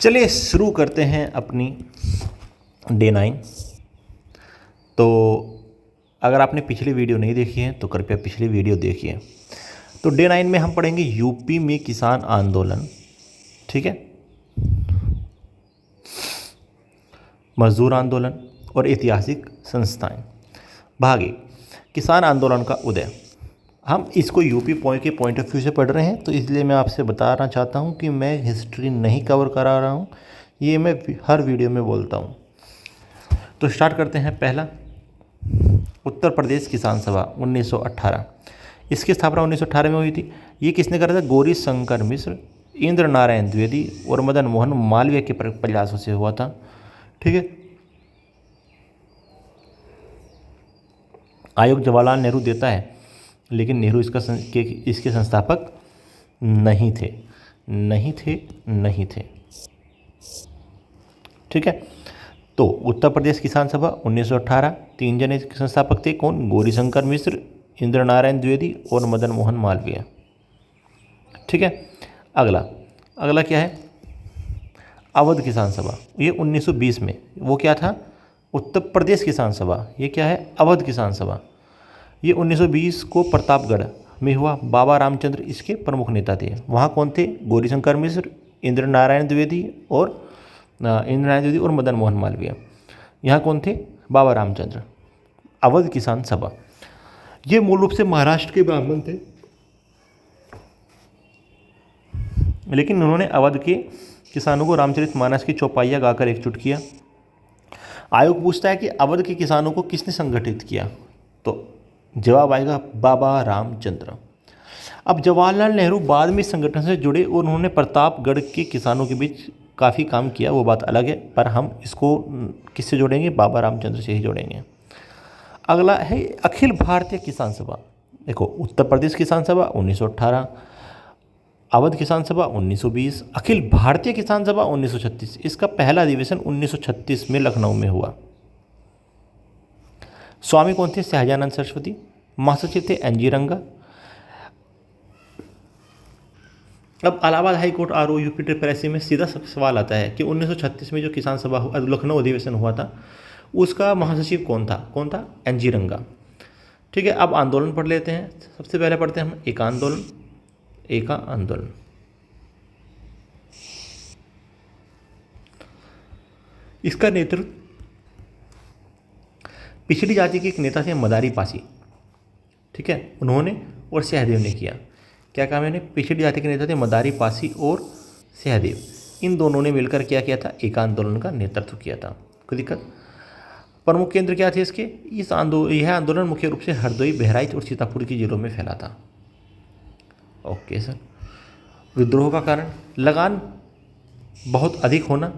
चलिए शुरू करते हैं अपनी डे 9। तो अगर आपने पिछली वीडियो नहीं देखी है तो कृपया पिछली वीडियो देखिए। तो डे 9 में हम पढ़ेंगे यूपी में किसान आंदोलन, ठीक है, मजदूर आंदोलन और ऐतिहासिक संस्थाएं। भाग 1, किसान आंदोलन का उदय। हम इसको यूपी के पॉइंट ऑफ व्यू से पढ़ रहे हैं, तो इसलिए मैं आपसे बताना चाहता हूं कि मैं हिस्ट्री नहीं कवर करा रहा हूं, ये मैं हर वीडियो में बोलता हूं। तो स्टार्ट करते हैं। पहला, उत्तर प्रदेश किसान सभा 1918। इसकी स्थापना 1918 में हुई थी। ये किसने करा था? गौरी शंकर मिश्र, इंद्र नारायण द्विवेदी और मदन मोहन मालवीय के प्रयासों से हुआ था, ठीक है। आयोग जवाहरलाल नेहरू देता है, लेकिन नेहरू इसके संस्थापक नहीं थे, ठीक है। तो उत्तर प्रदेश किसान सभा 1918, 3 जने इसके संस्थापक थे। कौन? गौरीशंकर मिश्र, इंद्र नारायण द्विवेदी और मदन मोहन मालवीय, ठीक है। अगला क्या है? अवध किसान सभा, ये 1920 में। वो क्या था? उत्तर प्रदेश किसान सभा। ये क्या है? अवध किसान सभा। ये 1920 को प्रतापगढ़ में हुआ। बाबा रामचंद्र इसके प्रमुख नेता थे। वहाँ कौन थे? गौरीशंकर मिश्र, इंद्र नारायण द्विवेदी और मदन मोहन मालवीय। यहाँ कौन थे? बाबा रामचंद्र। अवध किसान सभा, ये मूल रूप से महाराष्ट्र के ब्राह्मण थे, लेकिन उन्होंने अवध के किसानों को रामचरितमानस की चौपाइयाँ गाकर एकजुट किया। आयोग पूछता है कि अवध के किसानों को किसने संगठित किया? तो जवाब आएगा बाबा रामचंद्र। अब जवाहरलाल नेहरू बाद में इस संगठन से जुड़े और उन्होंने प्रतापगढ़ के किसानों के बीच काफ़ी काम किया, वो बात अलग है, पर हम इसको किससे जोड़ेंगे? बाबा रामचंद्र से ही जोड़ेंगे। अगला है अखिल भारतीय किसान सभा। देखो, उत्तर प्रदेश किसान सभा 1918, अवध किसान सभा 1920, अखिल भारतीय किसान सभा 1936। इसका पहला अधिवेशन 1936 में लखनऊ में हुआ। स्वामी कौन थे? सहजानंद सरस्वती। महासचिव थे एन जी रंगा। अब Allahabad high court R O UP triple में सीधा सवाल आता है कि 1936 में जो किसान सभा लखनऊ अधिवेशन हुआ था, उसका महासचिव कौन था? एन जी रंगा, ठीक है। अब आंदोलन पढ़ लेते हैं। सबसे पहले पढ़ते हैं हम एका आंदोलन। इसका नेतृत्व पिछड़ी जाति के एक नेता थे मदारी पासी, ठीक है, उन्होंने और सहदेव ने किया। क्या काम है? इन्हें पिछड़ी जाति के नेता थे मदारी पासी और सहदेव, इन दोनों ने मिलकर क्या किया था? एक आंदोलन का नेतृत्व किया था। कोई दिक्कत? प्रमुख केंद्र क्या थे इसके? यह आंदोलन मुख्य रूप से हरदोई, बहराइच और सीतापुर की जिलों में फैला था। Okay sir. विद्रोह का कारण? लगान बहुत अधिक होना,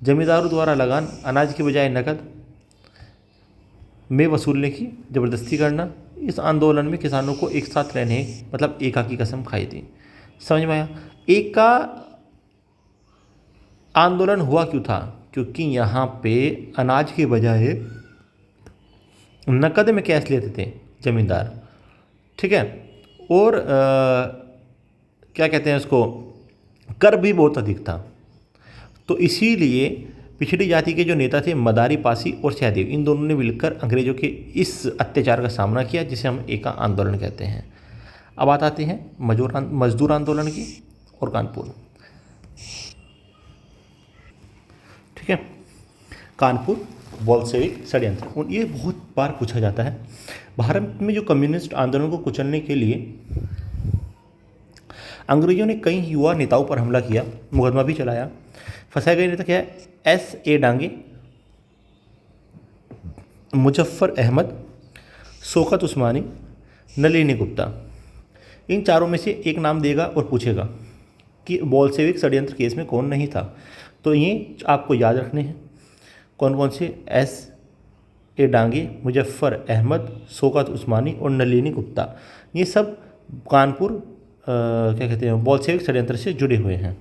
जमींदारों द्वारा लगान अनाज के बजाय नकद में वसूलने की ज़बरदस्ती करना। इस आंदोलन में किसानों को एक साथ रहने, मतलब एका की कसम खाई थी। समझ में आया? एका आंदोलन हुआ क्यों था? क्योंकि यहाँ पे अनाज के बजाय नकद में कैश लेते थे जमींदार, ठीक है, और क्या कहते हैं उसको, कर भी बहुत अधिक था। तो इसीलिए पिछड़ी जाति के जो नेता थे मदारी पासी और सहदेव, इन दोनों ने मिलकर अंग्रेजों के इस अत्याचार का सामना किया, जिसे हम एका आंदोलन कहते हैं। अब बात आती है मजदूर आंदोलन की और कानपुर, ठीक है। कानपुर बोल्शेविक षड्यंत्र, ये बहुत बार पूछा जाता है। भारत में जो कम्युनिस्ट आंदोलन को कुचलने के लिए अंग्रेजों ने कई युवा नेताओं पर हमला किया, मुकदमा भी चलाया। फंसाए गए नेता क्या है? एस ए डांगे, मुजफ्फर अहमद, शौकत उस्मानी, नलिनी गुप्ता। इन चारों में से एक नाम देगा और पूछेगा कि बोल्शेविक षड्यंत्र केस में कौन नहीं था। तो ये आपको याद रखने हैं, कौन कौन से? एस ए डांगे, मुजफ्फर अहमद, शौकत उस्मानी और नलिनी गुप्ता। ये सब कानपुर क्या कहते हैं, बोल्शेविक षड्यंत्र से जुड़े हुए हैं।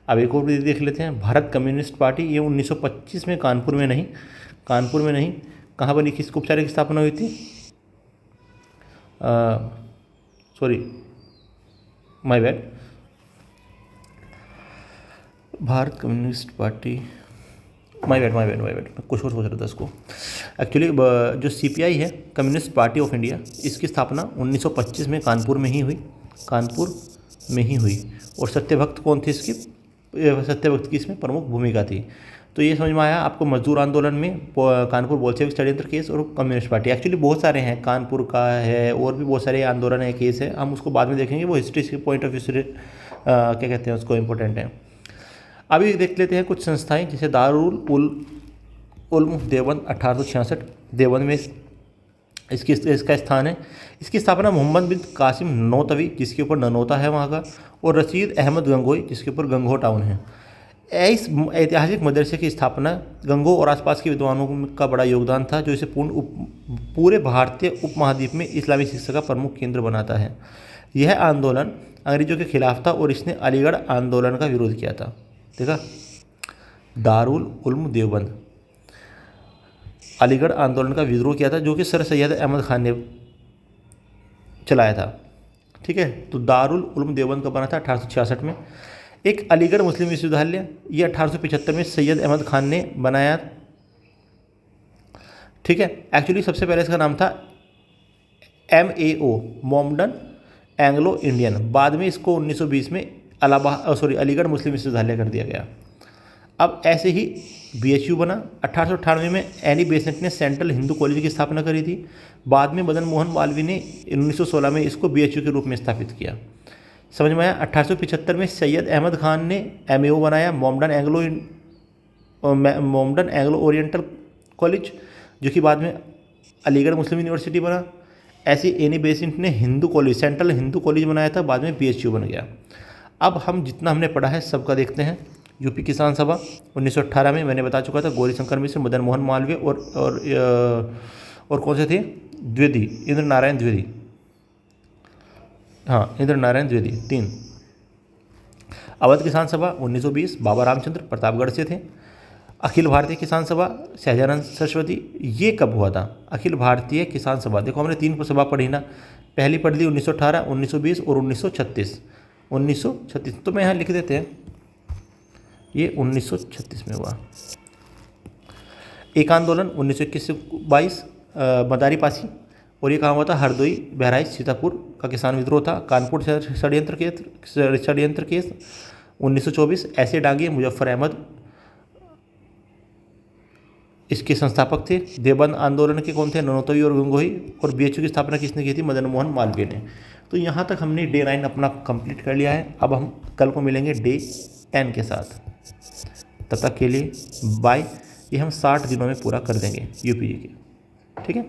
अब एक और भी देख लेते हैं। भारत कम्युनिस्ट पार्टी, ये 1925 में कानपुर में नहीं, कहाँ बनी? किस औपचारिक स्थापना हुई थी? Sorry, my bad. Bharat communist party, my bad मैं कुछ और सोच रहा था इसको। एक्चुअली जो सीपीआई है, कम्युनिस्ट पार्टी ऑफ इंडिया, इसकी स्थापना 1925 में कानपुर में ही हुई। और सत्यभक्त कौन थे इसके, सत्यभक्त की इसमें प्रमुख भूमिका थी। तो ये समझ में आया आपको मजदूर आंदोलन में कानपुर बोल्शेविक षड्यंत्र केस और कम्युनिस्ट पार्टी। एक्चुअली बहुत सारे हैं, कानपुर का है और भी बहुत सारे आंदोलन है, केस है, हम उसको बाद में देखेंगे, वो हिस्ट्री के पॉइंट ऑफ व्यू से क्या कहते हैं उसको, इम्पोर्टेंट है। अभी देख लेते हैं कुछ संस्थाएं, जैसे दारुल उल्म देवबंद 1866 देवबंद में इसका स्थान है। इसकी स्थापना मोहम्मद बिन कासिम नौतवी, जिसके ऊपर ननौता है वहाँ का, और रशीद अहमद गंगोई, जिसके ऊपर गंगो टाउन है। इस ऐतिहासिक मदरसे की स्थापना गंगो और आसपास के विद्वानों का बड़ा योगदान था, जो इसे पूरे भारतीय उपमहाद्वीप में इस्लामी शिक्षा का प्रमुख केंद्र बनाता है। यह आंदोलन अंग्रेजों के खिलाफ था और इसने अलीगढ़ आंदोलन का विरोध किया था। देखा, दारुल उल्म देवबंद अलीगढ़ आंदोलन का विद्रोह किया था, जो कि सर सैयद अहमद खान ने चलाया था। ठीक है, तो दारुल उल्म देवबंद का बना था 1866 में। एक अलीगढ़ मुस्लिम विश्वविद्यालय, ये 1875 में सैयद अहमद खान ने बनाया। ठीक है, एक्चुअली सबसे पहले इसका नाम था MAO, मोमडन एंग्लो इंडियन। बाद में इसको 1920 में अलीगढ़ मुस्लिम विश्वविद्यालय कर दिया गया। अब ऐसे ही BHU बना। 1898 में एनी बेसेंट ने सेंट्रल हिंदू कॉलेज की स्थापना करी थी। बाद में मदन मोहन मालवीय ने 1916 में इसको BHU के रूप में स्थापित किया। समझ में आया। 1875 में सैयद अहमद खान ने MAO बनाया, मोमडन एंग्लो ओरिएंटल कॉलेज, जो कि बाद में अलीगढ़ मुस्लिम यूनिवर्सिटी बना। ऐसे एनी बेसेंट ने Hindu college, central Hindu college बनाया था, बाद में BHU बन गया। अब हम जितना हमने पढ़ा है सबका देखते हैं। यूपी किसान सभा 1918 में मैंने बता चुका था, गौरीशंकर मिश्र, मदन मोहन मालवीय और कौन से थे, द्विवेदी, इंद्र नारायण द्विवेदी, हाँ इंद्र नारायण द्विवेदी, 3। अवध किसान सभा 1920 बाबा रामचंद्र प्रतापगढ़ से थे। अखिल भारतीय किसान सभा सहजानंद सरस्वती, ये कब हुआ था अखिल भारतीय किसान सभा? देखो हमने 3 सभा पढ़ी ना, पहली पढ़ ली 1918, 1920 और 1936। 1936 तो मैं यहाँ लिख देते हैं, ये 1936 में हुआ। एक आंदोलन 1921 से 22 मदारी-पासी, और ये कहाँ हुआ था, हरदोई, बहराइच, सीतापुर का किसान विद्रोह था। कानपुर षड्यंत्र केस 1924। ऐसे डांगे मुजफ्फर अहमद इसके संस्थापक थे। देवबंद आंदोलन के कौन थे, ननौतवी और गंगोही। और BHU की स्थापना किसने की थी, मदन मोहन मालवीय ने। तो यहाँ तक हमने डे 9 अपना कंप्लीट कर लिया है। अब हम कल को मिलेंगे डे 10 के साथ। तब तक के लिए बाय। ये हम 60 दिनों में पूरा कर देंगे UPG के, ठीक है।